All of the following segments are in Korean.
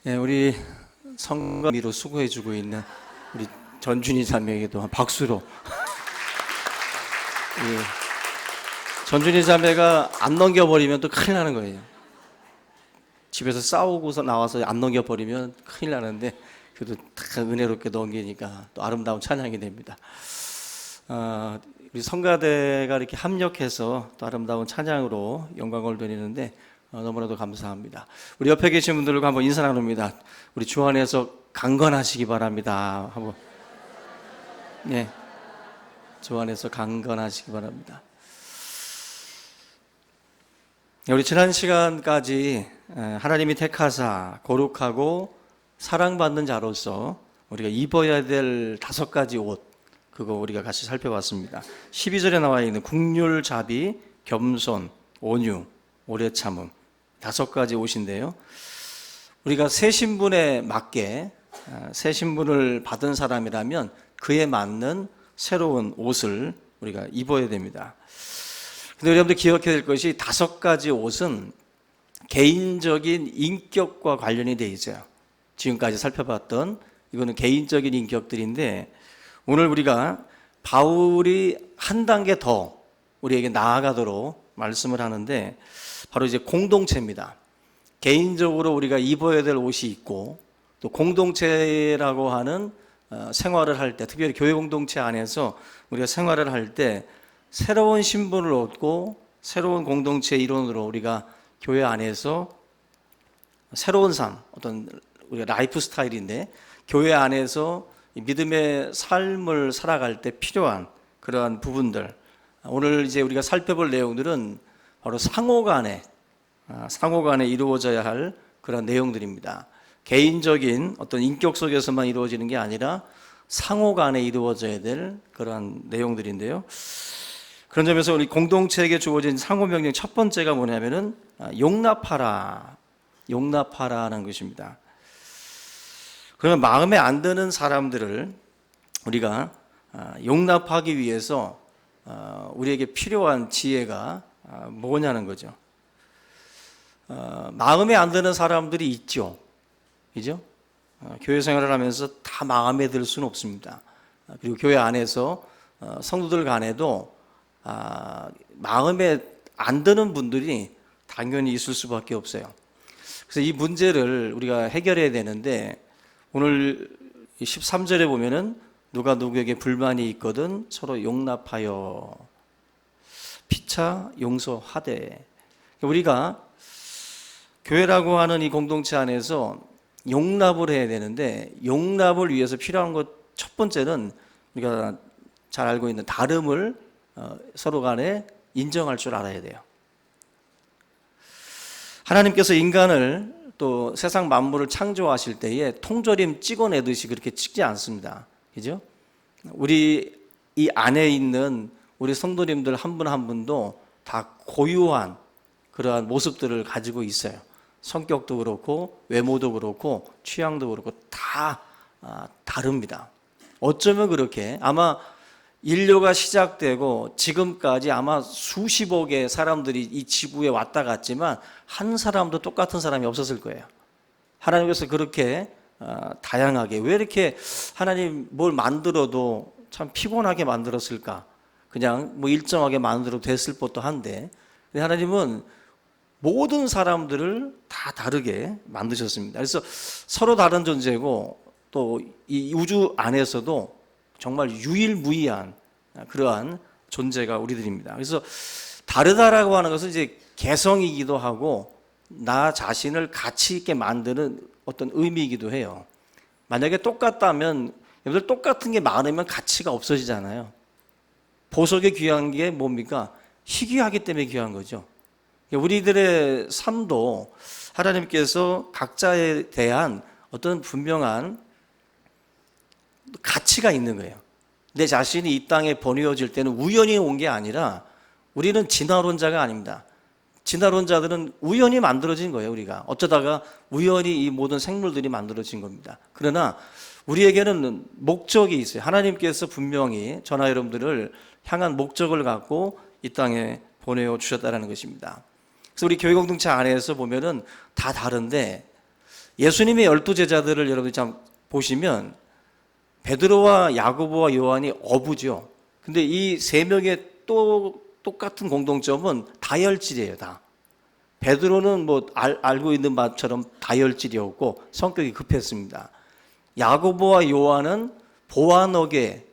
예, 우리 성가미로 수고해주고 있는 우리 전준희 자매에게도 한 박수로. 예, 전준희 자매가 안 넘겨버리면 또 큰일 나는 거예요. 집에서 싸우고서 나와서 안 넘겨버리면 큰일 나는데 그래도 다 은혜롭게 넘기니까 또 아름다운 찬양이 됩니다. 우리 성가대가 이렇게 합력해서 또 아름다운 찬양으로 영광을 돌리는데 너무나도 감사합니다. 우리 옆에 계신 분들과 한번 인사 나눕니다. 우리 주 안에서 강건하시기 바랍니다. 한번, 네, 주 안에서 강건하시기 바랍니다. 우리 지난 시간까지 하나님이 택하사 거룩하고 사랑받는 자로서 우리가 입어야 될 5가지 옷, 그거 우리가 같이 살펴봤습니다. 12절에 나와 있는 국률, 자비, 겸손, 온유, 오래 참음, 5가지 옷인데요. 우리가 새 신분에 맞게 새 신분을 받은 사람이라면 그에 맞는 새로운 옷을 우리가 입어야 됩니다. 근데 여러분들 기억해야 될 것이 5가지 옷은 개인적인 인격과 관련이 되어 있어요. 지금까지 살펴봤던 이거는 개인적인 인격들인데 오늘 우리가 바울이 한 단계 더 우리에게 나아가도록 말씀을 하는데 바로 이제 공동체입니다. 개인적으로 우리가 입어야 될 옷이 있고 또 공동체라고 하는 생활을 할 때, 특별히 교회 공동체 안에서 우리가 생활을 할 때 새로운 신분을 얻고 새로운 공동체의 일원으로 우리가 교회 안에서 새로운 삶, 어떤 우리가 라이프 스타일인데 교회 안에서 믿음의 삶을 살아갈 때 필요한 그러한 부분들, 오늘 이제 우리가 살펴볼 내용들은 바로 상호간에 이루어져야 할 그런 내용들입니다. 개인적인 어떤 인격 속에서만 이루어지는 게 아니라 상호간에 이루어져야 될 그런 내용들인데요. 그런 점에서 우리 공동체에게 주어진 상호명령 첫 번째가 뭐냐면은 용납하라는 것입니다. 그러면 마음에 안 드는 사람들을 우리가 용납하기 위해서 우리에게 필요한 지혜가 뭐냐는 거죠. 마음에 안 드는 사람들이 있죠. 그죠? 교회 생활을 하면서 다 마음에 들 수는 없습니다. 그리고 교회 안에서 성도들 간에도 마음에 안 드는 분들이 당연히 있을 수밖에 없어요. 그래서 이 문제를 우리가 해결해야 되는데 오늘 13절에 보면은 누가 누구에게 불만이 있거든 서로 용납하여 피차 용서하되. 우리가 교회라고 하는 이 공동체 안에서 용납을 해야 되는데 용납을 위해서 필요한 것 첫 번째는 우리가 잘 알고 있는 다름을 서로 간에 인정할 줄 알아야 돼요. 하나님께서 인간을 또 세상 만물을 창조하실 때에 통조림 찍어내듯이 그렇게 찍지 않습니다. 그죠? 우리 이 안에 있는 우리 성도님들 한 분 한 분도 다 고유한 그러한 모습들을 가지고 있어요. 성격도 그렇고 외모도 그렇고 취향도 그렇고 다 다릅니다. 어쩌면 그렇게 아마 인류가 시작되고 지금까지 아마 수십억의 사람들이 이 지구에 왔다 갔지만 한 사람도 똑같은 사람이 없었을 거예요. 하나님께서 그렇게 다양하게, 왜 이렇게 하나님 뭘 만들어도 참 피곤하게 만들었을까? 그냥 뭐 일정하게 만들어도 됐을 법도 한데 하나님은 모든 사람들을 다 다르게 만드셨습니다. 그래서 서로 다른 존재고 또 이 우주 안에서도 정말 유일무이한 그러한 존재가 우리들입니다. 그래서 다르다라고 하는 것은 이제 개성이기도 하고 나 자신을 가치 있게 만드는 어떤 의미이기도 해요. 만약에 똑같다면 여러분들 똑같은 게 많으면 가치가 없어지잖아요. 보석이 귀한 게 뭡니까? 희귀하기 때문에 귀한 거죠. 우리들의 삶도 하나님께서 각자에 대한 어떤 분명한 가치가 있는 거예요. 내 자신이 이 땅에 번뇌어질 때는 우연히 온 게 아니라 우리는 진화론자가 아닙니다. 진화론자들은 우연히 만들어진 거예요. 우리가 어쩌다가 우연히 이 모든 생물들이 만들어진 겁니다. 그러나 우리에게는 목적이 있어요. 하나님께서 분명히 저나 여러분들을 향한 목적을 갖고 이 땅에 보내어 주셨다는 것입니다. 그래서 우리 교회 공동체 안에서 보면은 다 다른데 예수님의 12제자들을 여러분이 참 보시면 베드로와 야고보와 요한이 어부죠. 근데 이 세 명의 또 똑같은 공동점은 다혈질이에요. 다. 베드로는 뭐 알고 있는 바처럼 다혈질이었고 성격이 급했습니다. 야고보와 요한은 보아너게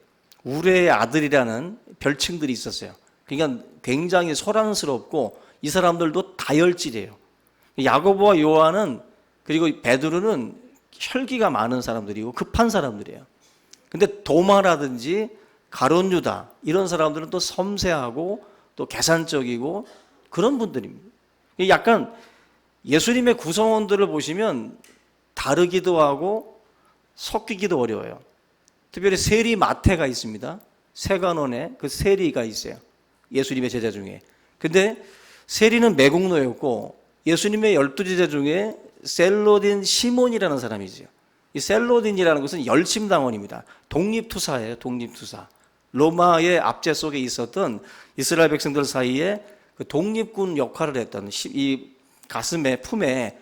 우레의 아들이라는 별칭들이 있었어요. 그러니까 굉장히 소란스럽고 이 사람들도 다혈질이에요. 야고보와 요한은 그리고 베드로는 혈기가 많은 사람들이고 급한 사람들이에요. 근데 도마라든지 가룟 유다 이런 사람들은 또 섬세하고 또 계산적이고 그런 분들입니다. 약간 예수님의 구성원들을 보시면 다르기도 하고 섞이기도 어려워요. 특별히 세리 마태가 있습니다. 세관원에 그 세리가 있어요. 예수님의 제자 중에. 근데 세리는 매국노였고 예수님의 12제자 중에 셀로딘 시몬이라는 사람이죠. 이 셀로딘이라는 것은 열심당원입니다. 독립투사예요. 독립투사. 로마의 압제 속에 있었던 이스라엘 백성들 사이에 그 독립군 역할을 했던 이 가슴에 품에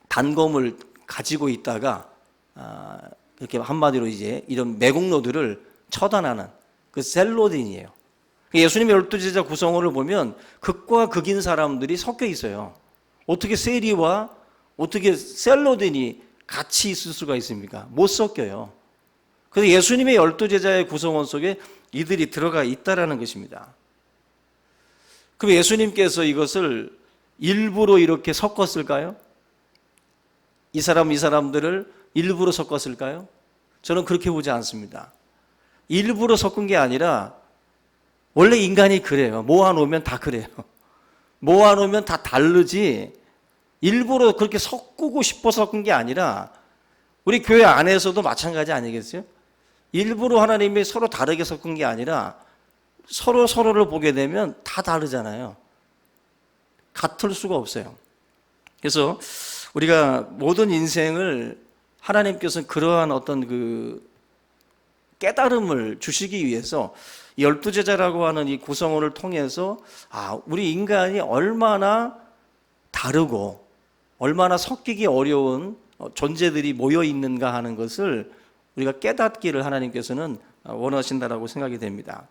단검을 가지고 있다가 이렇게 한마디로 이제 이런 매국노들을 처단하는 그 셀로딘이에요. 예수님의 12제자 구성원을 보면 극과 극인 사람들이 섞여 있어요. 어떻게 세리와 어떻게 셀로딘이 같이 있을 수가 있습니까? 못 섞여요. 그래서 예수님의 12제자의 구성원 속에 이들이 들어가 있다라는 것입니다. 그럼 예수님께서 이것을 일부러 이렇게 섞었을까요? 이 사람들을 일부러 섞었을까요? 저는 그렇게 보지 않습니다. 일부러 섞은 게 아니라 원래 인간이 그래요. 모아놓으면 다 그래요. 모아놓으면 다 다르지 일부러 그렇게 섞고 싶어서 섞은 게 아니라 우리 교회 안에서도 마찬가지 아니겠어요? 일부러 하나님이 서로 다르게 섞은 게 아니라 서로를 보게 되면 다 다르잖아요. 같을 수가 없어요. 그래서 우리가 모든 인생을 하나님께서는 그러한 어떤 그 깨달음을 주시기 위해서 12제자라고 하는 이 구성원을 통해서 우리 인간이 얼마나 다르고 얼마나 섞이기 어려운 존재들이 모여 있는가 하는 것을 우리가 깨닫기를 하나님께서는 원하신다라고 생각이 됩니다.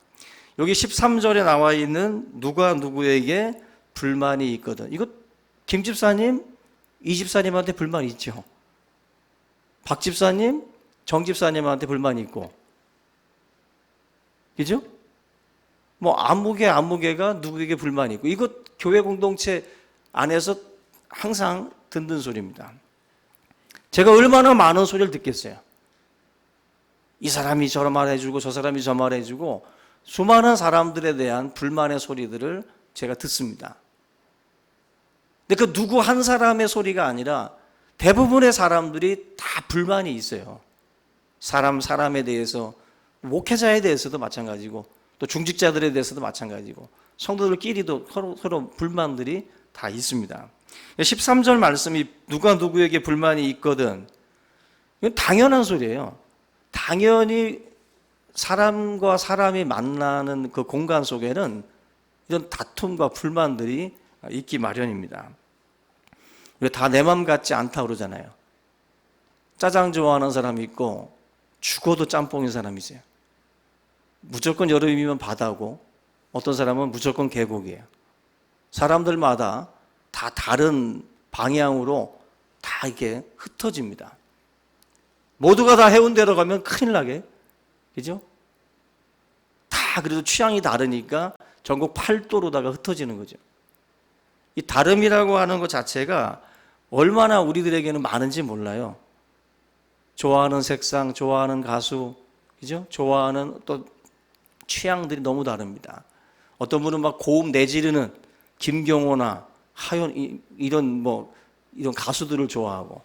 여기 13절에 나와 있는 누가 누구에게 불만이 있거든. 이거 김 집사님, 이 집사님한테 불만이 있죠. 박 집사님, 정 집사님한테 불만이 있고. 그죠? 뭐 안무개가 누구에게 불만이 있고. 이거 교회 공동체 안에서 항상 듣는 소리입니다. 제가 얼마나 많은 소리를 듣겠어요. 이 사람이 저 말해주고 저 사람이 저 말해주고 수많은 사람들에 대한 불만의 소리들을 제가 듣습니다. 근데 그 누구 한 사람의 소리가 아니라 대부분의 사람들이 다 불만이 있어요. 사람에 대해서, 목회자에 대해서도 마찬가지고 또 중직자들에 대해서도 마찬가지고 성도들끼리도 서로 불만들이 다 있습니다. 13절 말씀이 누가 누구에게 불만이 있거든. 이건 당연한 소리예요. 당연히 사람과 사람이 만나는 그 공간 속에는 이런 다툼과 불만들이 있기 마련입니다. 우리가 다 내 맘 같지 않다 그러잖아요. 짜장 좋아하는 사람이 있고 죽어도 짬뽕인 사람이 있어요. 무조건 여름이면 바다고 어떤 사람은 무조건 계곡이에요. 사람들마다 다 다른 방향으로 다 이렇게 흩어집니다. 모두가 다 해운대로 가면 큰일 나게. 그죠? 다 그래도 취향이 다르니까 전국 8도로다가 흩어지는 거죠. 이 다름이라고 하는 것 자체가 얼마나 우리들에게는 많은지 몰라요. 좋아하는 색상, 좋아하는 가수, 그죠? 좋아하는 또 취향들이 너무 다릅니다. 어떤 분은 막 고음 내지르는 김경호나 하연 이런 가수들을 좋아하고,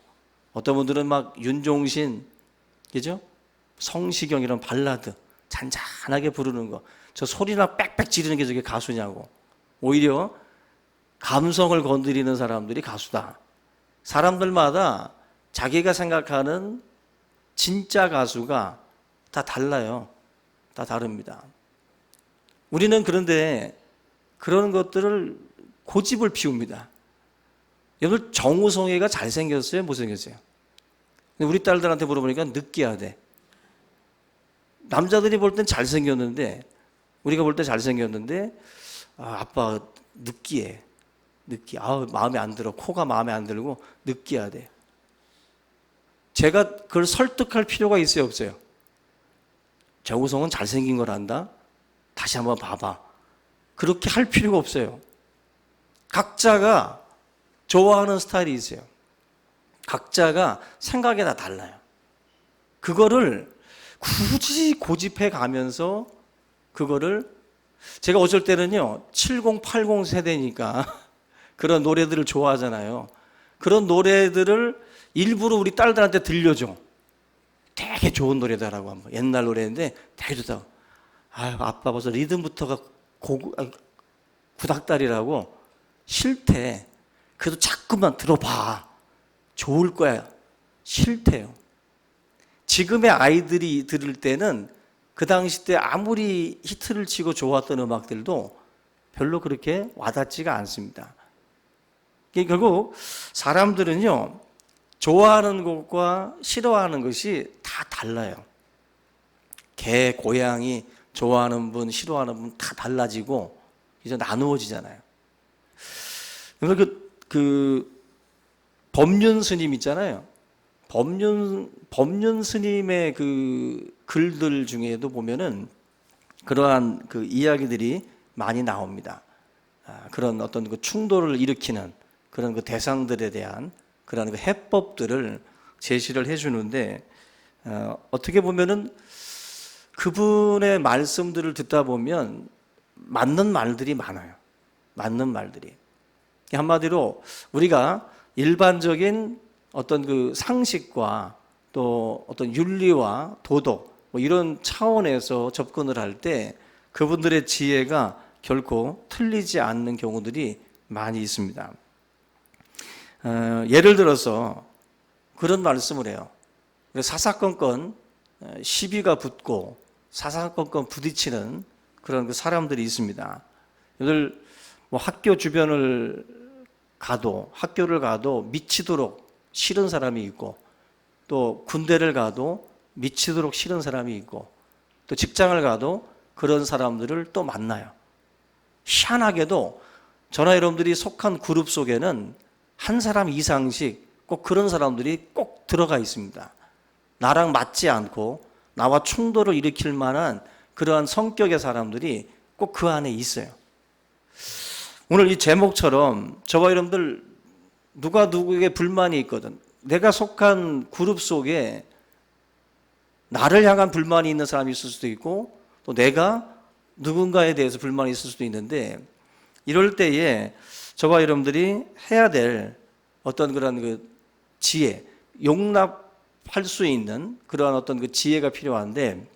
어떤 분들은 막 윤종신, 그죠? 성시경 이런 발라드 잔잔하게 부르는 거, 저 소리나 빽빽 지르는 게 저게 가수냐고. 오히려 감성을 건드리는 사람들이 가수다. 사람들마다 자기가 생각하는 진짜 가수가 다 달라요. 다 다릅니다. 우리는 그런데 그런 것들을 고집을 피웁니다. 여러분 정우성애가 잘생겼어요? 못생겼어요? 근데 우리 딸들한테 물어보니까 느끼하대. 남자들이 볼 땐 잘생겼는데, 우리가 볼 때 잘생겼는데, 아빠 느끼해. 마음에 안 들어. 코가 마음에 안 들고 느끼하대. 제가 그걸 설득할 필요가 있어요, 없어요? 정우성은 잘생긴 걸 안다? 다시 한번 봐봐. 그렇게 할 필요가 없어요. 각자가 좋아하는 스타일이 있어요. 각자가 생각이 다 달라요. 그거를 굳이 고집해 가면서 그거를 제가 어쩔 때는요 70, 80 세대니까 그런 노래들을 좋아하잖아요. 그런 노래들을 일부러 우리 딸들한테 들려줘. 되게 좋은 노래다라고 한번. 옛날 노래인데 되게 좋다. 아빠 벌써 리듬부터가 구닥다리라고. 싫대. 그래도 자꾸만 들어봐. 좋을 거야. 싫대요. 지금의 아이들이 들을 때는 그 당시 때 아무리 히트를 치고 좋았던 음악들도 별로 그렇게 와닿지가 않습니다. 결국 사람들은요 좋아하는 것과 싫어하는 것이 다 달라요. 개, 고양이 좋아하는 분, 싫어하는 분 다 달라지고 이제 나누어지잖아요. 그래서 그 법륜 스님 있잖아요. 법륜 스님의 그 글들 중에도 보면은 그러한 그 이야기들이 많이 나옵니다. 그런 어떤 그 충돌을 일으키는 그런 그 대상들에 대한 그런 그 해법들을 제시를 해주는데 어떻게 보면은 그분의 말씀들을 듣다 보면 맞는 말들이 많아요. 맞는 말들이. 한마디로 우리가 일반적인 어떤 그 상식과 또 어떤 윤리와 도덕 뭐 이런 차원에서 접근을 할 때 그분들의 지혜가 결코 틀리지 않는 경우들이 많이 있습니다. 예를 들어서 그런 말씀을 해요. 사사건건 시비가 붙고 사사건건 부딪히는 그런 그 사람들이 있습니다. 여러분 뭐 학교 주변을 가도 학교를 가도 미치도록 싫은 사람이 있고 또 군대를 가도 미치도록 싫은 사람이 있고 또 직장을 가도 그런 사람들을 또 만나요. 희한하게도 저나 여러분들이 속한 그룹 속에는 한 사람 이상씩 꼭 그런 사람들이 꼭 들어가 있습니다. 나랑 맞지 않고 나와 충돌을 일으킬 만한 그러한 성격의 사람들이 꼭 그 안에 있어요. 오늘 이 제목처럼 저와 여러분들 누가 누구에게 불만이 있거든. 내가 속한 그룹 속에 나를 향한 불만이 있는 사람이 있을 수도 있고 또 내가 누군가에 대해서 불만이 있을 수도 있는데 이럴 때에 저와 여러분들이 해야 될 어떤 그런 그 지혜, 용납할 수 있는 그러한 어떤 그 지혜가 필요한데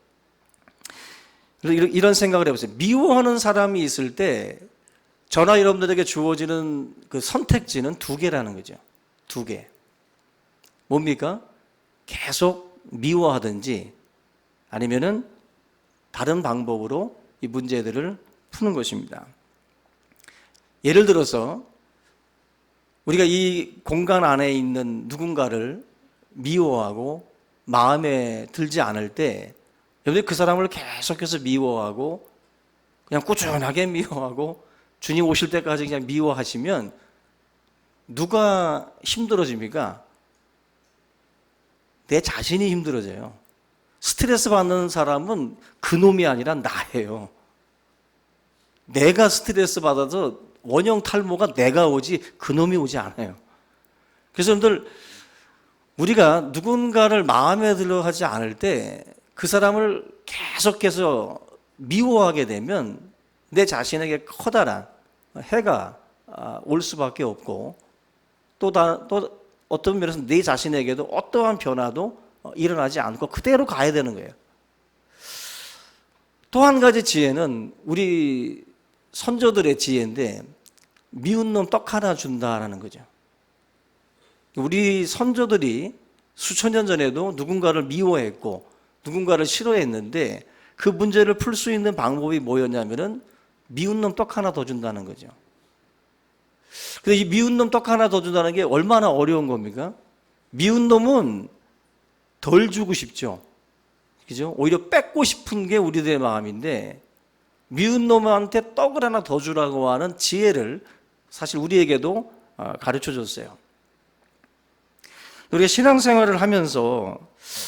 이런 생각을 해보세요. 미워하는 사람이 있을 때 저나 여러분들에게 주어지는 그 선택지는 두 개라는 거죠. 두 개. 뭡니까? 계속 미워하든지 아니면은 다른 방법으로 이 문제들을 푸는 것입니다. 예를 들어서 우리가 이 공간 안에 있는 누군가를 미워하고 마음에 들지 않을 때 여러분들이 그 사람을 계속해서 미워하고 그냥 꾸준하게 미워하고 주님 오실 때까지 그냥 미워하시면 누가 힘들어집니까? 내 자신이 힘들어져요. 스트레스 받는 사람은 그놈이 아니라 나예요. 내가 스트레스 받아서 원형 탈모가 내가 오지 그놈이 오지 않아요. 그래서 여러분들 우리가 누군가를 마음에 들어 하지 않을 때 그 사람을 계속해서 미워하게 되면 내 자신에게 커다란 해가 올 수밖에 없고 또 어떤 면에서 내 자신에게도 어떠한 변화도 일어나지 않고 그대로 가야 되는 거예요. 또 한 가지 지혜는 우리 선조들의 지혜인데 미운 놈 떡 하나 준다라는 거죠. 우리 선조들이 수천 년 전에도 누군가를 미워했고 누군가를 싫어했는데 그 문제를 풀 수 있는 방법이 뭐였냐면은 미운 놈 떡 하나 더 준다는 거죠. 근데 이 미운 놈 떡 하나 더 준다는 게 얼마나 어려운 겁니까? 미운 놈은 덜 주고 싶죠. 그죠? 오히려 뺏고 싶은 게 우리들의 마음인데, 미운 놈한테 떡을 하나 더 주라고 하는 지혜를 사실 우리에게도 가르쳐 줬어요. 우리가 신앙생활을 하면서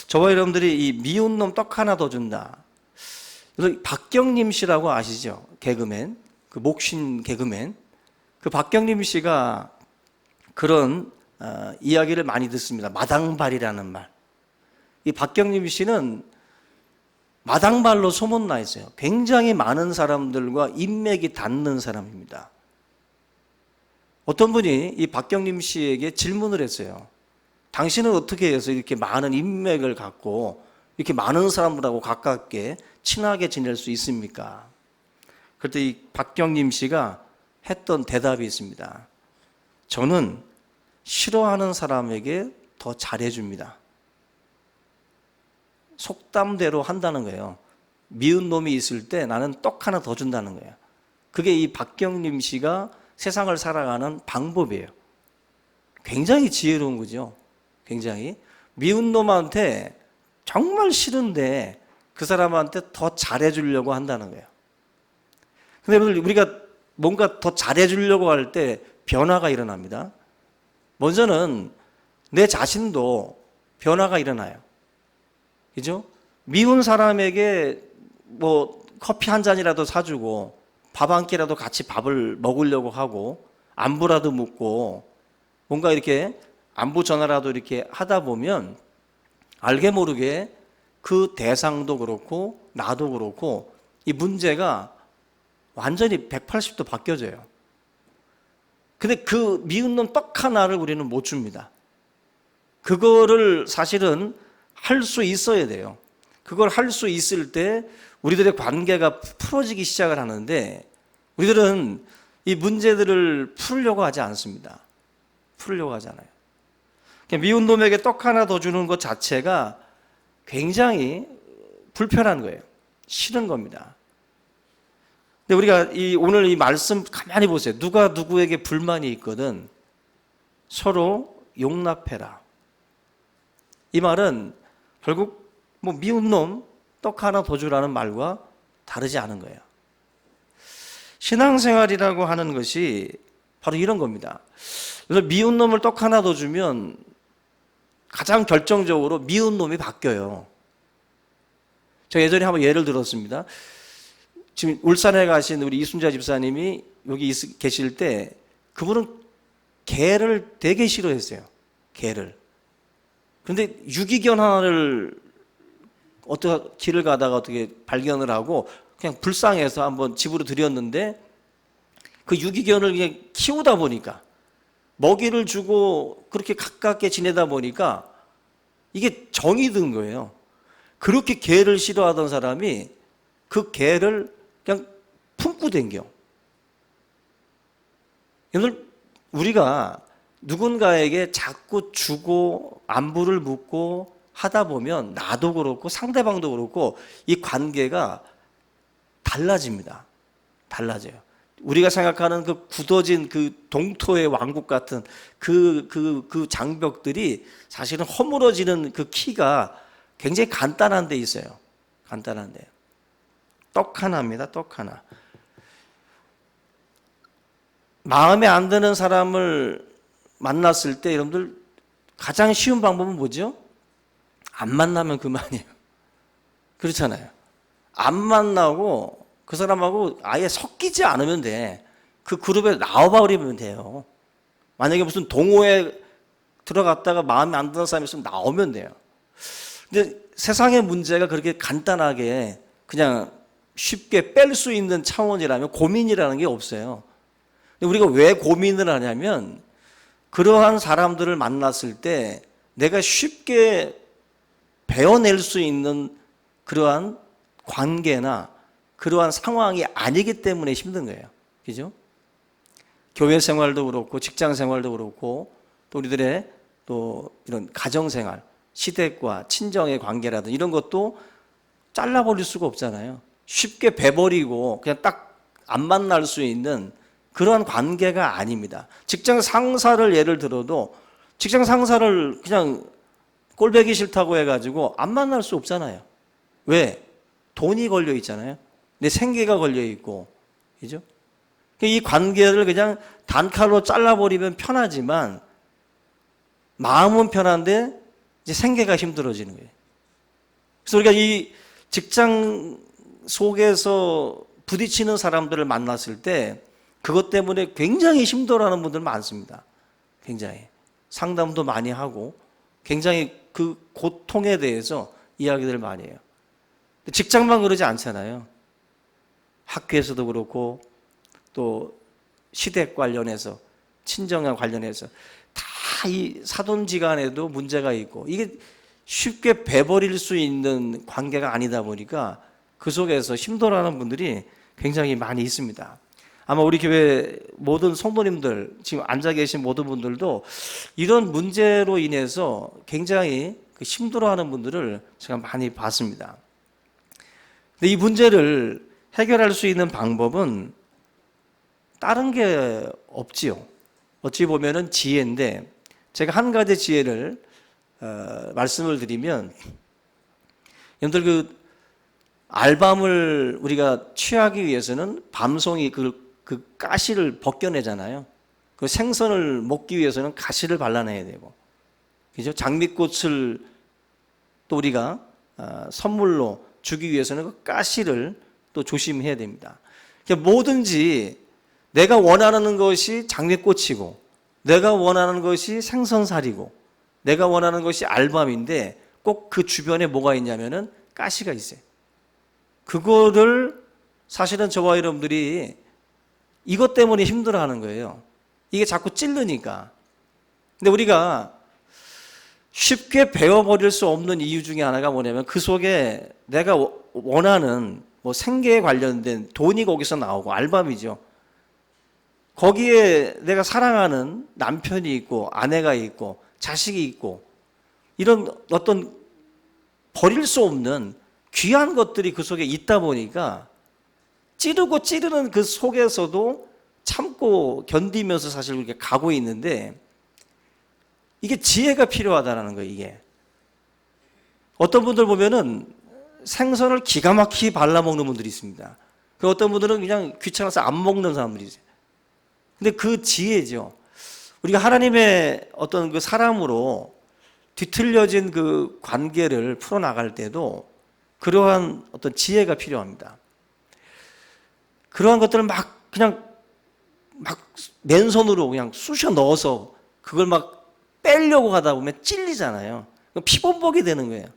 저와 여러분들이 이 미운 놈 떡 하나 더 준다. 박경림 씨라고 아시죠? 개그맨, 그 목신 개그맨. 그 박경림 씨가 그런 이야기를 많이 듣습니다. 마당발이라는 말. 이 박경림 씨는 마당발로 소문나 있어요. 굉장히 많은 사람들과 인맥이 닿는 사람입니다. 어떤 분이 이 박경림 씨에게 질문을 했어요. 당신은 어떻게 해서 이렇게 많은 인맥을 갖고 이렇게 많은 사람들하고 가깝게 친하게 지낼 수 있습니까? 그때 이 박경림 씨가 했던 대답이 있습니다. 저는 싫어하는 사람에게 더 잘해줍니다. 속담대로 한다는 거예요. 미운 놈이 있을 때 나는 떡 하나 더 준다는 거예요. 그게 이 박경림 씨가 세상을 살아가는 방법이에요. 굉장히 지혜로운 거죠. 굉장히. 미운 놈한테 정말 싫은데 그 사람한테 더 잘해주려고 한다는 거예요. 근데 우리가 뭔가 더 잘해주려고 할 때 변화가 일어납니다. 먼저는 내 자신도 변화가 일어나요. 그죠? 미운 사람에게 뭐 커피 한 잔이라도 사주고 밥 한 끼라도 같이 밥을 먹으려고 하고 안부라도 묻고 뭔가 이렇게 안부 전화라도 이렇게 하다 보면 알게 모르게 그 대상도 그렇고 나도 그렇고 이 문제가 완전히 180도 바뀌어져요. 근데 그 미운 놈 떡 하나를 우리는 못 줍니다. 그거를 사실은 할 수 있어야 돼요. 그걸 할 수 있을 때 우리들의 관계가 풀어지기 시작을 하는데 우리들은 이 문제들을 풀려고 하지 않습니다. 풀려고 하잖아요. 미운 놈에게 떡 하나 더 주는 것 자체가 굉장히 불편한 거예요. 싫은 겁니다. 근데 우리가 오늘 이 말씀 가만히 보세요. 누가 누구에게 불만이 있거든 서로 용납해라. 이 말은 결국 뭐 미운 놈 떡 하나 더 주라는 말과 다르지 않은 거예요. 신앙생활이라고 하는 것이 바로 이런 겁니다. 그래서 미운 놈을 떡 하나 더 주면 가장 결정적으로 미운 놈이 바뀌어요. 제가 예전에 한번 예를 들었습니다. 지금 울산에 가신 우리 이순자 집사님이 여기 계실 때 그분은 개를 되게 싫어했어요. 개를. 그런데 유기견 하나를 어떻게 길을 가다가 어떻게 발견을 하고 그냥 불쌍해서 한번 집으로 들였는데 그 유기견을 그냥 키우다 보니까 먹이를 주고 그렇게 가깝게 지내다 보니까 이게 정이 든 거예요. 그렇게 개를 싫어하던 사람이 그 개를 그냥 품고 댕겨. 여러분, 우리가 누군가에게 자꾸 주고 안부를 묻고 하다 보면 나도 그렇고 상대방도 그렇고 이 관계가 달라집니다. 달라져요. 우리가 생각하는 그 굳어진 그 동토의 왕국 같은 그 장벽들이 사실은 허물어지는 그 키가 굉장히 간단한 데 있어요. 간단한 데. 떡 하나입니다. 떡 하나. 마음에 안 드는 사람을 만났을 때 여러분들 가장 쉬운 방법은 뭐죠? 안 만나면 그만이에요. 그렇잖아요. 안 만나고 그 사람하고 아예 섞이지 않으면 돼. 그 그룹에 나와버리면 돼요. 만약에 무슨 동호회 들어갔다가 마음에 안 드는 사람이 있으면 나오면 돼요. 근데 세상의 문제가 그렇게 간단하게 그냥 쉽게 뺄 수 있는 차원이라면 고민이라는 게 없어요. 근데 우리가 왜 고민을 하냐면 그러한 사람들을 만났을 때 내가 쉽게 베어낼 수 있는 그러한 관계나 그러한 상황이 아니기 때문에 힘든 거예요. 그죠? 교회 생활도 그렇고 직장 생활도 그렇고 또 우리들의 또 이런 가정 생활, 시댁과 친정의 관계라든 이런 것도 잘라버릴 수가 없잖아요. 쉽게 베버리고 그냥 딱 안 만날 수 있는 그러한 관계가 아닙니다. 직장 상사를 예를 들어도 직장 상사를 그냥 꼴보기 싫다고 해가지고 안 만날 수 없잖아요. 왜? 돈이 걸려 있잖아요. 내 생계가 걸려 있고, 그죠? 이 관계를 그냥 단칼로 잘라버리면 편하지만 마음은 편한데 이제 생계가 힘들어지는 거예요. 그래서 우리가 이 직장 속에서 부딪히는 사람들을 만났을 때 그것 때문에 굉장히 힘들어하는 분들 많습니다. 굉장히 상담도 많이 하고 굉장히 그 고통에 대해서 이야기들을 많이 해요. 직장만 그러지 않잖아요. 학교에서도 그렇고 또 시댁 관련해서 친정과 관련해서 다 이 사돈지간에도 문제가 있고 이게 쉽게 베버릴 수 있는 관계가 아니다 보니까 그 속에서 힘들어하는 분들이 굉장히 많이 있습니다. 아마 우리 교회 모든 성도님들 지금 앉아 계신 모든 분들도 이런 문제로 인해서 굉장히 힘들어하는 분들을 제가 많이 봤습니다. 근데 이 문제를 해결할 수 있는 방법은 다른 게 없지요. 어찌 보면은 지혜인데 제가 한 가지 지혜를 말씀을 드리면, 여러분들 그 알밤을 우리가 취하기 위해서는 밤송이 그 가시를 벗겨내잖아요. 그 생선을 먹기 위해서는 가시를 발라내야 되고, 그죠? 장미꽃을 또 우리가 선물로 주기 위해서는 그 가시를 또 조심해야 됩니다. 그러니까 뭐든지 내가 원하는 것이 장미꽃이고, 내가 원하는 것이 생선살이고, 내가 원하는 것이 알밤인데 꼭 그 주변에 뭐가 있냐면은 가시가 있어요. 그거를 사실은 저와 여러분들이 이것 때문에 힘들어하는 거예요. 이게 자꾸 찌르니까. 근데 우리가 쉽게 배워버릴 수 없는 이유 중에 하나가 뭐냐면 그 속에 내가 원하는 뭐 생계에 관련된 돈이 거기서 나오고 알밤이죠. 거기에 내가 사랑하는 남편이 있고 아내가 있고 자식이 있고 이런 어떤 버릴 수 없는 귀한 것들이 그 속에 있다 보니까 찌르고 찌르는 그 속에서도 참고 견디면서 사실 이렇게 가고 있는데 이게 지혜가 필요하다는 거예요. 이게 어떤 분들 보면은 생선을 기가 막히게 발라먹는 분들이 있습니다. 그 어떤 분들은 그냥 귀찮아서 안 먹는 사람들이 있어요. 근데 그 지혜죠. 우리가 하나님의 어떤 그 사람으로 뒤틀려진 그 관계를 풀어나갈 때도 그러한 어떤 지혜가 필요합니다. 그러한 것들을 막 그냥 맨손으로 그냥 쑤셔 넣어서 그걸 막 빼려고 하다 보면 찔리잖아요. 피범벅이 되는 거예요.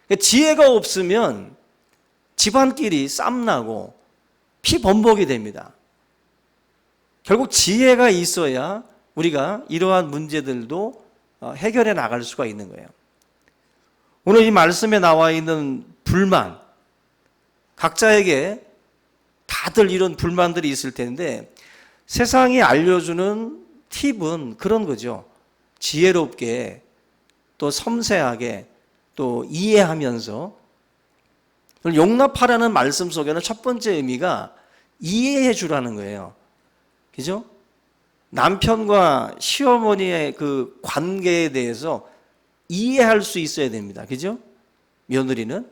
그러니까 지혜가 없으면 집안끼리 쌈나고 피범벅이 됩니다. 결국 지혜가 있어야 우리가 이러한 문제들도 해결해 나갈 수가 있는 거예요. 오늘 이 말씀에 나와 있는 불만, 각자에게 다들 이런 불만들이 있을 텐데 세상이 알려주는 팁은 그런 거죠. 지혜롭게 또 섬세하게 또 이해하면서 용납하라는 말씀 속에는 첫 번째 의미가 이해해 주라는 거예요. 그죠? 남편과 시어머니의 그 관계에 대해서 이해할 수 있어야 됩니다. 그죠? 며느리는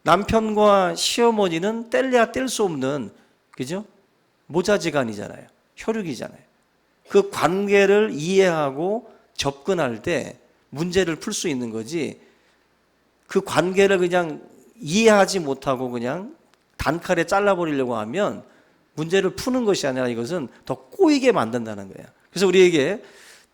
남편과 시어머니는 뗄래야 뗄 수 없는, 그죠? 모자지간이잖아요. 혈육이잖아요. 그 관계를 이해하고 접근할 때 문제를 풀 수 있는 거지, 그 관계를 그냥 이해하지 못하고 그냥 단칼에 잘라버리려고 하면 문제를 푸는 것이 아니라 이것은 더 꼬이게 만든다는 거예요. 그래서 우리에게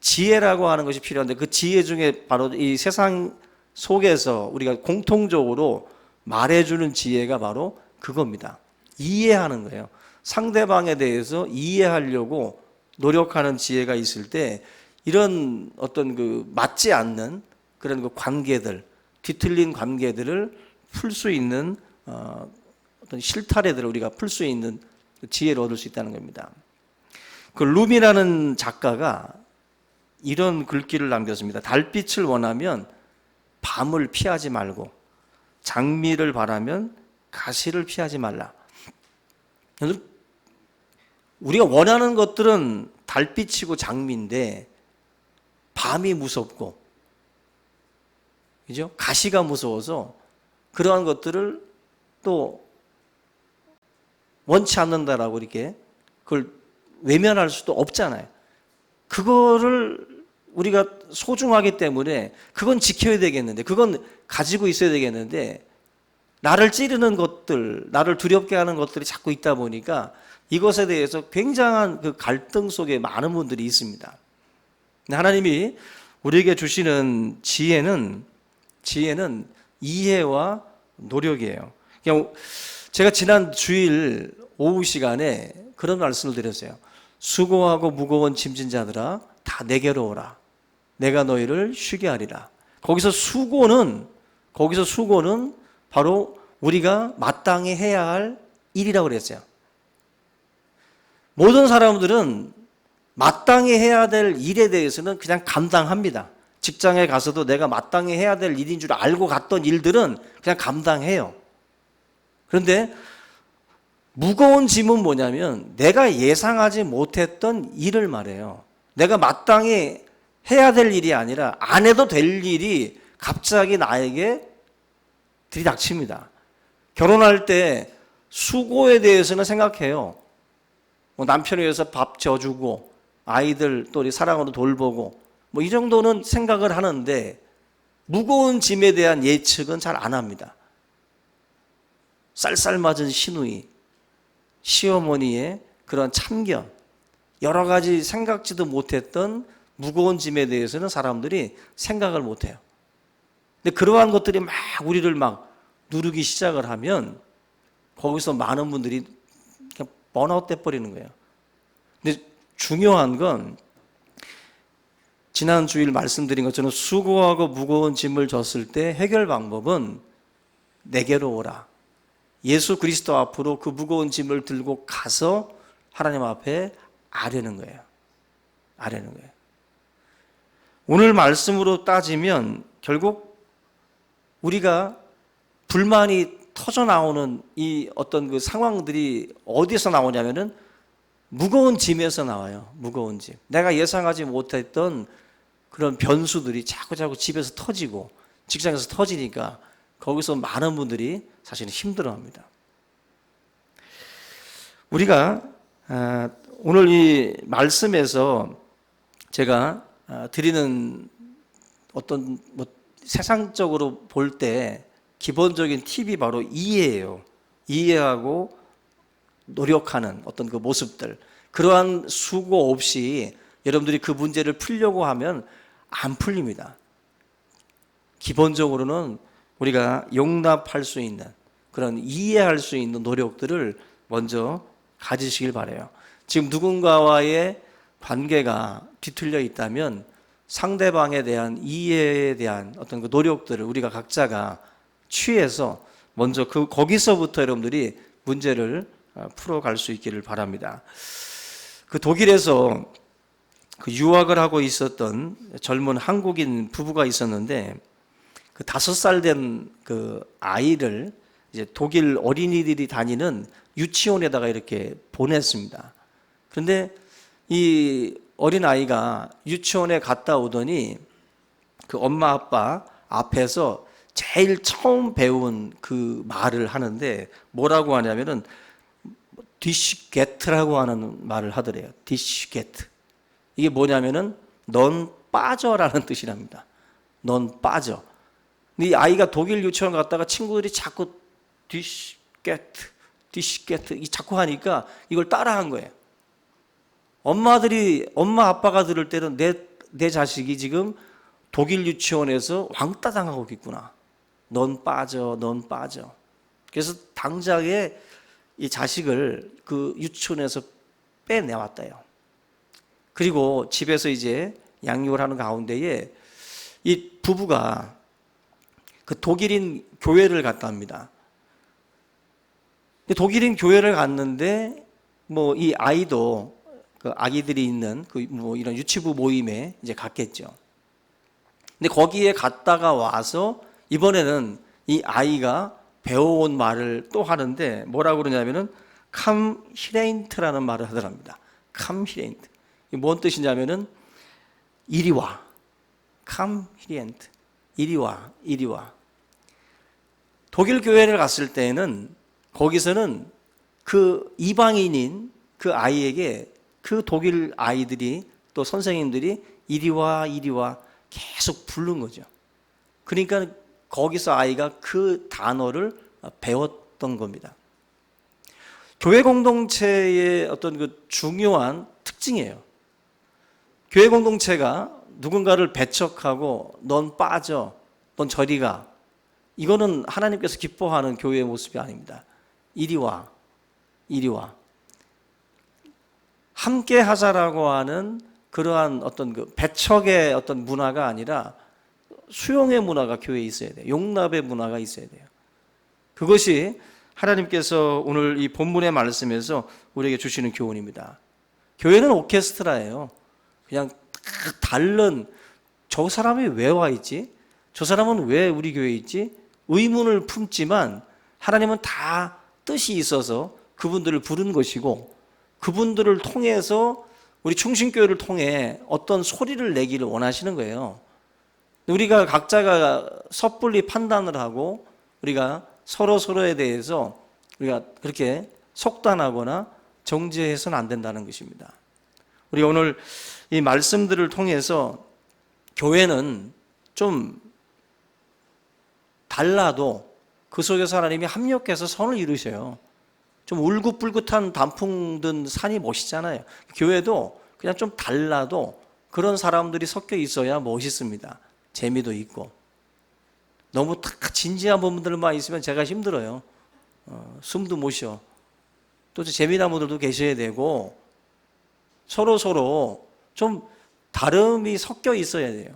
지혜라고 하는 것이 필요한데 그 지혜 중에 바로 이 세상 속에서 우리가 공통적으로 말해주는 지혜가 바로 그겁니다. 이해하는 거예요. 상대방에 대해서 이해하려고 노력하는 지혜가 있을 때 이런 어떤 그 맞지 않는 그런 그 관계들, 뒤틀린 관계들을 풀 수 있는 어떤 실타래들을 우리가 풀 수 있는 지혜를 얻을 수 있다는 겁니다. 그 룸이라는 작가가 이런 글귀를 남겼습니다. 달빛을 원하면 밤을 피하지 말고 장미를 바라면 가시를 피하지 말라. 우리가 원하는 것들은 달빛이고 장미인데 밤이 무섭고, 그죠? 가시가 무서워서 그러한 것들을 또 원치 않는다라고 이렇게 그걸 외면할 수도 없잖아요. 그거를 우리가 소중하기 때문에 그건 지켜야 되겠는데, 그건 가지고 있어야 되겠는데, 나를 찌르는 것들, 나를 두렵게 하는 것들이 자꾸 있다 보니까 이것에 대해서 굉장한 그 갈등 속에 많은 분들이 있습니다. 하나님이 우리에게 주시는 지혜는 이해와 노력이에요. 그냥 제가 지난 주일 오후 시간에 그런 말씀을 드렸어요. 수고하고 무거운 짐진 자들아 다 내게로 오라. 내가 너희를 쉬게 하리라. 거기서 수고는 바로 우리가 마땅히 해야 할 일이라고 그랬어요. 모든 사람들은 마땅히 해야 될 일에 대해서는 그냥 감당합니다. 직장에 가서도 내가 마땅히 해야 될 일인 줄 알고 갔던 일들은 그냥 감당해요. 그런데 무거운 짐은 뭐냐면 내가 예상하지 못했던 일을 말해요. 내가 마땅히 해야 될 일이 아니라 안 해도 될 일이 갑자기 나에게 들이닥칩니다. 결혼할 때 수고에 대해서는 생각해요. 남편을 위해서 밥 져주고 아이들 또 우리 사랑으로 돌보고 이 정도는 생각을 하는데 무거운 짐에 대한 예측은 잘 안 합니다. 쌀쌀맞은 시누이, 시어머니의 그런 참견, 여러 가지 생각지도 못했던 무거운 짐에 대해서는 사람들이 생각을 못해요. 근데 그러한 것들이 막 우리를 막 누르기 시작을 하면 거기서 많은 분들이 그냥 번아웃 돼버리는 거예요. 근데 중요한 건 지난 주일 말씀드린 것처럼 수고하고 무거운 짐을 졌을 때 해결 방법은 내게로 오라. 예수 그리스도 앞으로 그 무거운 짐을 들고 가서 하나님 앞에 아뢰는 거예요. 아뢰는 거예요. 오늘 말씀으로 따지면 결국 우리가 불만이 터져 나오는 이 어떤 그 상황들이 어디서 나오냐면은 무거운 짐에서 나와요. 무거운 짐. 내가 예상하지 못했던 그런 변수들이 자꾸 집에서 터지고 직장에서 터지니까 거기서 많은 분들이 사실은 힘들어합니다. 우리가 오늘 이 말씀에서 제가 드리는 어떤 세상적으로 볼 때 기본적인 팁이 바로 이해예요. 이해하고 노력하는 어떤 그 모습들, 그러한 수고 없이 여러분들이 그 문제를 풀려고 하면 안 풀립니다. 기본적으로는 우리가 용납할 수 있는 그런 이해할 수 있는 노력들을 먼저 가지시길 바라요. 지금 누군가와의 관계가 뒤틀려 있다면 상대방에 대한 이해에 대한 어떤 그 노력들을 우리가 각자가 취해서 먼저 거기서부터 여러분들이 문제를 풀어갈 수 있기를 바랍니다. 그 독일에서 그 유학을 하고 있었던 젊은 한국인 부부가 있었는데 그 5살 된 그 아이를 이제 독일 어린이들이 다니는 유치원에다가 이렇게 보냈습니다. 그런데 이 어린 아이가 유치원에 갔다 오더니 그 엄마 아빠 앞에서 제일 처음 배운 그 말을 하는데 뭐라고 하냐면은 디시게트라고 하는 말을 하더래요. 디시게트. 이게 뭐냐면은 넌 빠져라는 뜻이랍니다. 넌 빠져. 근데 이 아이가 독일 유치원 갔다가 친구들이 자꾸 디시게트 이 자꾸 하니까 이걸 따라한 거예요. 엄마 아빠가 들을 때는 내 자식이 지금 독일 유치원에서 왕따 당하고 있구나. 넌 빠져. 그래서 당장에 이 자식을 그 유치원에서 빼내왔다요. 그리고 집에서 이제 양육을 하는 가운데에 이 부부가 그 독일인 교회를 갔다 합니다. 독일인 교회를 갔는데 이 아이도 그 아기들이 있는 이런 유치부 모임에 이제 갔겠죠. 근데 거기에 갔다가 와서 이번에는 이 아이가 배워온 말을 또 하는데 뭐라고 그러냐면은 캄 히레인트라는 말을 하더랍니다. 캄 히레인트. 이게 뭔 뜻이냐면은 이리 와. 캄 히레인트. 이리 와. 이리 와. 독일 교회를 갔을 때는 거기서는 그 이방인인 그 아이에게 그 독일 아이들이 또 선생님들이 이리 와, 이리 와 계속 부른 거죠. 그러니까 거기서 아이가 그 단어를 배웠던 겁니다. 교회 공동체의 어떤 그 중요한 특징이에요. 교회 공동체가 누군가를 배척하고 넌 빠져, 넌 저리 가. 이거는 하나님께서 기뻐하는 교회의 모습이 아닙니다. 이리 와, 이리 와. 함께 하자라고 하는 그러한 어떤 그 배척의 어떤 문화가 아니라 수용의 문화가 교회에 있어야 돼요. 용납의 문화가 있어야 돼요. 그것이 하나님께서 오늘 이 본문의 말씀에서 우리에게 주시는 교훈입니다. 교회는 오케스트라예요. 그냥 다른 저 사람이 왜 와 있지? 저 사람은 왜 우리 교회에 있지? 의문을 품지만 하나님은 다 뜻이 있어서 그분들을 부른 것이고 그분들을 통해서 우리 충신교회를 통해 어떤 소리를 내기를 원하시는 거예요. 우리가 각자가 섣불리 판단을 하고 우리가 서로에 대해서 우리가 그렇게 속단하거나 정죄해서는 안 된다는 것입니다. 우리 오늘 이 말씀들을 통해서 교회는 좀 달라도 그 속에서 하나님이 합력해서 선을 이루셔요. 좀 울긋불긋한 단풍 든 산이 멋있잖아요. 교회도 그냥 좀 달라도 그런 사람들이 섞여 있어야 멋있습니다. 재미도 있고. 너무 딱 진지한 부분들만 있으면 제가 힘들어요. 숨도 못 쉬어. 또 재미난 분들도 계셔야 되고 서로 좀 다름이 섞여 있어야 돼요.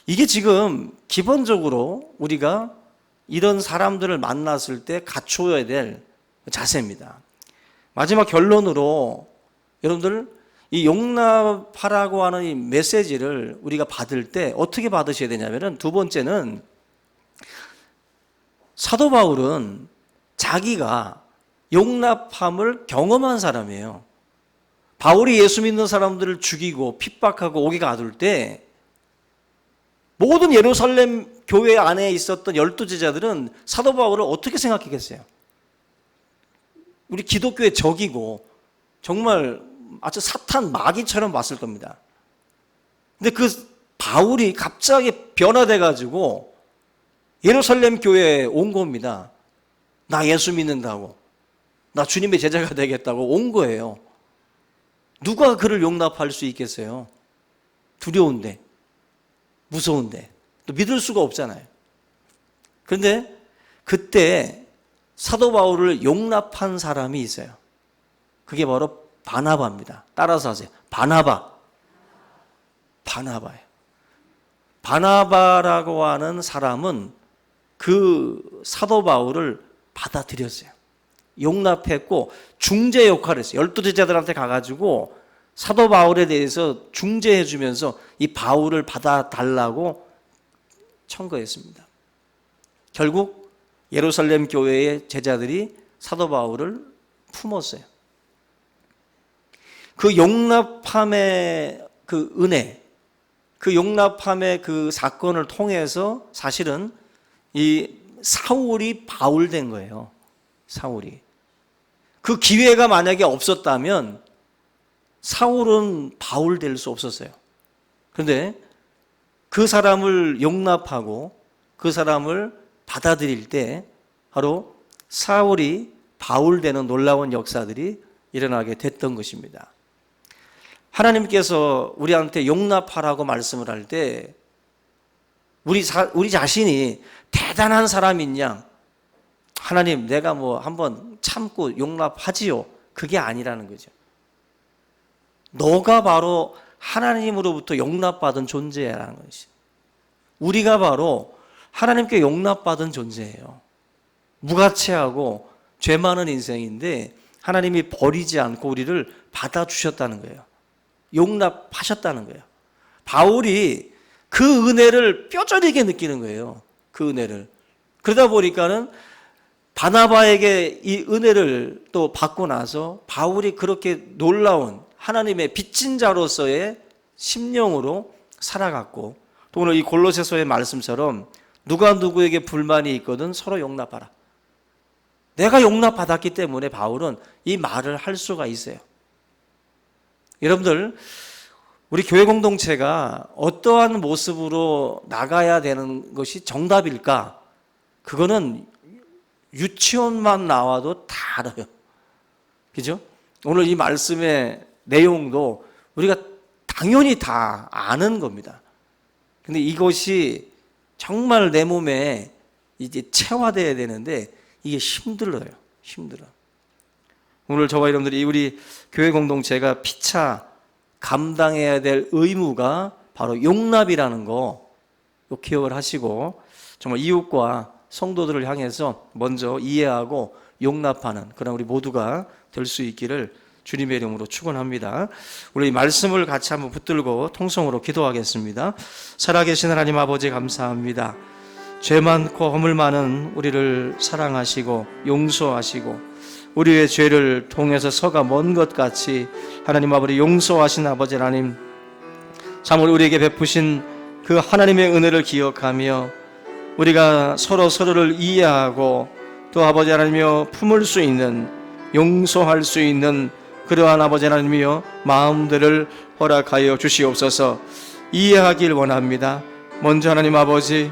이게 지금 기본적으로 우리가 이런 사람들을 만났을 때 갖춰야 될 자세입니다. 마지막 결론으로 여러분들 이 용납하라고 하는 이 메시지를 우리가 받을 때 어떻게 받으셔야 되냐면은 두 번째는 사도 바울은 자기가 용납함을 경험한 사람이에요. 바울이 예수 믿는 사람들을 죽이고 핍박하고 오게 가둘 때 모든 예루살렘 교회 안에 있었던 12제자들은 사도 바울을 어떻게 생각했겠어요? 우리 기독교의 적이고 정말 아주 사탄 마귀처럼 봤을 겁니다. 근데 그 바울이 갑자기 변화돼 가지고 예루살렘 교회에 온 겁니다. 나 예수 믿는다고, 나 주님의 제자가 되겠다고 온 거예요. 누가 그를 용납할 수 있겠어요? 두려운데, 무서운데, 또 믿을 수가 없잖아요. 그런데 그때 사도 바울을 용납한 사람이 있어요. 그게 바로 바나바입니다. 따라서 하세요. 바나바예요. 바나바라고 하는 사람은 그 사도 바울을 받아들였어요. 용납했고 중재 역할을 했어요. 12제자들한테 가가지고 사도 바울에 대해서 중재해 주면서 이 바울을 받아달라고 청구했습니다. 결국 예루살렘 교회의 제자들이 사도 바울을 품었어요. 그 용납함의 그 은혜, 그 용납함의 그 사건을 통해서 사실은 이 사울이 바울 된 거예요. 사울이. 그 기회가 만약에 없었다면 사울은 바울 될 수 없었어요. 그런데 그 사람을 용납하고 그 사람을 받아들일 때 바로 사울이 바울 되는 놀라운 역사들이 일어나게 됐던 것입니다. 하나님께서 우리한테 용납하라고 말씀을 할 때 우리 자신이 대단한 사람인 양 하나님 내가 뭐 한번 참고 용납하지요. 그게 아니라는 거죠. 너가 바로 하나님으로부터 용납받은 존재라는 것이. 우리가 바로 하나님께 용납받은 존재예요. 무가치하고 죄 많은 인생인데 하나님이 버리지 않고 우리를 받아주셨다는 거예요. 용납하셨다는 거예요. 바울이 그 은혜를 뼈저리게 느끼는 거예요. 그 은혜를. 그러다 보니까는 바나바에게 이 은혜를 또 받고 나서 바울이 그렇게 놀라운 하나님의 빚진 자로서의 심령으로 살아갔고, 또 오늘 이 골로새서의 말씀처럼 누가 누구에게 불만이 있거든 서로 용납하라. 내가 용납받았기 때문에 바울은 이 말을 할 수가 있어요. 여러분들, 우리 교회 공동체가 어떠한 모습으로 나가야 되는 것이 정답일까? 그거는 유치원만 나와도 다 알아요. 그죠? 오늘 이 말씀의 내용도 우리가 당연히 다 아는 겁니다. 근데 이것이 정말 내 몸에 이제 체화되어야 되는데 이게 힘들어요. 힘들어. 오늘 저와 여러분들이 우리 교회 공동체가 피차 감당해야 될 의무가 바로 용납이라는 거 기억을 하시고, 정말 이웃과 성도들을 향해서 먼저 이해하고 용납하는 그런 우리 모두가 될 수 있기를 주님의 이름으로 축원합니다. 우리 말씀을 같이 한번 붙들고 통성으로 기도하겠습니다. 살아계신 하나님 아버지, 감사합니다. 죄 많고 허물 많은 우리를 사랑하시고 용서하시고 우리의 죄를 통해서 서가 먼 것 같이 하나님 아버지 용서하신 아버지 하나님, 참으로 우리에게 베푸신 그 하나님의 은혜를 기억하며 우리가 서로를 이해하고 또 아버지 하나님이여 품을 수 있는, 용서할 수 있는 그러한 아버지 하나님이여 마음들을 허락하여 주시옵소서. 이해하길 원합니다. 먼저 하나님 아버지,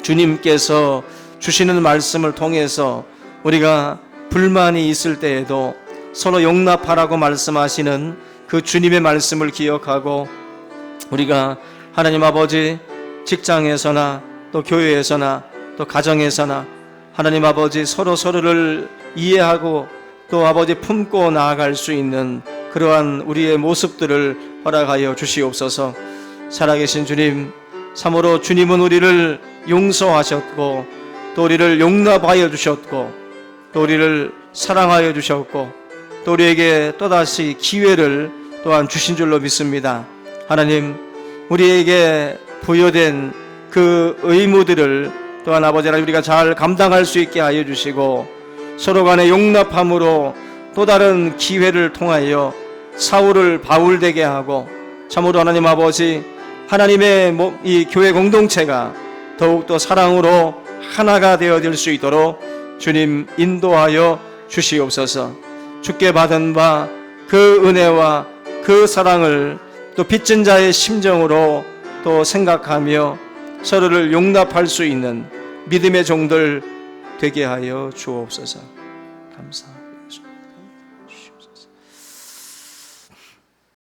주님께서 주시는 말씀을 통해서 우리가 불만이 있을 때에도 서로 용납하라고 말씀하시는 그 주님의 말씀을 기억하고, 우리가 하나님 아버지 직장에서나 또 교회에서나 또 가정에서나 하나님 아버지 서로를 이해하고 또 아버지 품고 나아갈 수 있는 그러한 우리의 모습들을 허락하여 주시옵소서. 살아계신 주님, 참으로 주님은 우리를 용서하셨고 또 우리를 용납하여 주셨고 또 우리를 사랑하여 주셨고 또 우리에게 또다시 기회를 또한 주신 줄로 믿습니다. 하나님, 우리에게 부여된 그 의무들을 또한 아버지 하나님 우리가 잘 감당할 수 있게 하여 주시고, 서로 간의 용납함으로 또 다른 기회를 통하여 사울을 바울되게 하고, 참으로 하나님 아버지 하나님의 이 교회 공동체가 더욱더 사랑으로 하나가 되어질 수 있도록 주님 인도하여 주시옵소서. 주께 받은 바 그 은혜와 그 사랑을 또 빚진 자의 심정으로 또 생각하며 서로를 용납할 수 있는 믿음의 종들 되게 하여 주옵소서. 감사합니다.